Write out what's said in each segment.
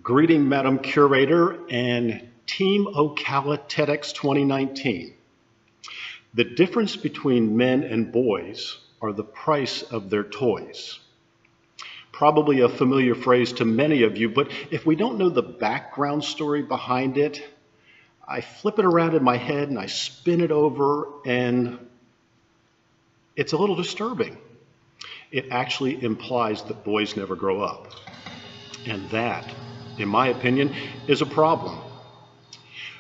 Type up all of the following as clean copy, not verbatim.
Greeting, Madam Curator and Team Ocala TEDx 2019. The difference between men and boys are the price of their toys. Probably a familiar phrase to many of you, but if we don't know the background story behind it, I flip it around in my head and I spin it over, and it's a little disturbing. It actually implies that boys never grow up. And that, in my opinion, is a problem.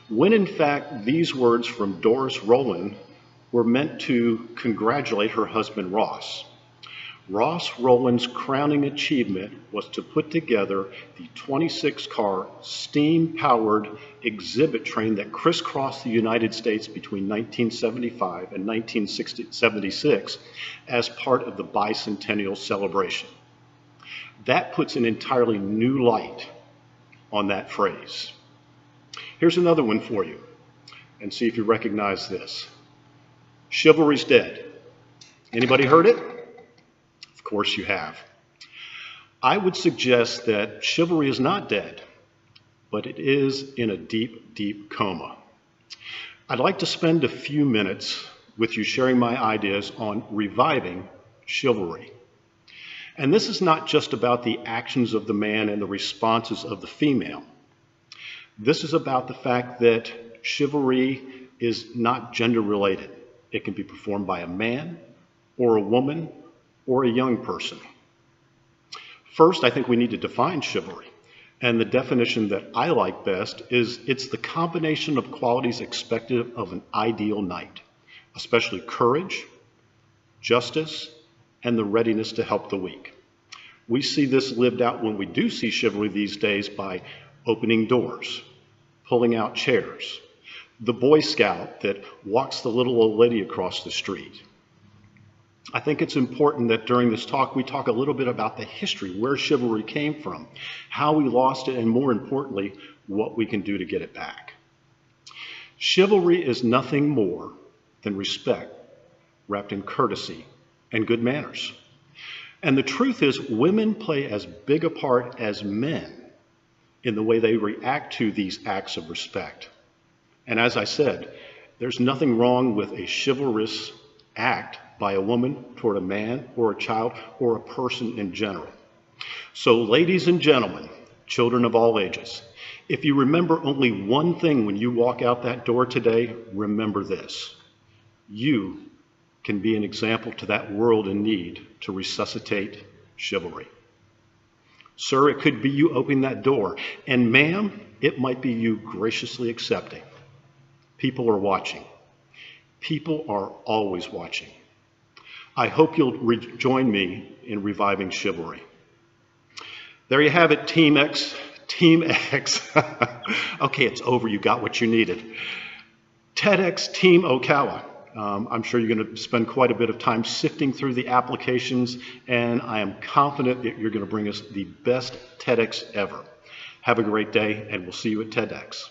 When in fact these words from Doris Rowland were meant to congratulate her husband Ross. Ross Rowland's crowning achievement was to put together the 26-car steam-powered exhibit train that crisscrossed the United States between 1975 and 1976 as part of the bicentennial celebration. That puts an entirely new light on that phrase. Here's another one for you, and see if you recognize this. Chivalry's dead. Anybody heard it? Of course you have. I would suggest that chivalry is not dead, but it is in a deep, deep coma. I'd like to spend a few minutes with you sharing my ideas on reviving chivalry. And this is not just about the actions of the man and the responses of the female. This is about the fact that chivalry is not gender related. It can be performed by a man or a woman or a young person. First, I think we need to define chivalry. And the definition that I like best is it's the combination of qualities expected of an ideal knight, especially courage, justice, and the readiness to help the weak. We see this lived out when we do see chivalry these days by opening doors, pulling out chairs, the Boy Scout that walks the little old lady across the street. I think it's important that during this talk we talk a little bit about the history, where chivalry came from, how we lost it, and more importantly, what we can do to get it back. Chivalry is nothing more than respect wrapped in courtesy and good manners. And the truth is, women play as big a part as men in the way they react to these acts of respect. And as I said, there's nothing wrong with a chivalrous act by a woman toward a man or a child or a person in general. So ladies and gentlemen, children of all ages, if you remember only one thing when you walk out that door today, remember this. You can be an example to that world in need to resuscitate chivalry. Sir, it could be you opening that door. And ma'am, it might be you graciously accepting. People are watching. People are always watching. I hope you'll join me in reviving chivalry. There you have it, Team X. Team X. Okay, it's over. You got what you needed. TEDx Team Ocala. I'm sure you're going to spend quite a bit of time sifting through the applications, and I am confident that you're going to bring us the best TEDx ever. Have a great day, and we'll see you at TEDx.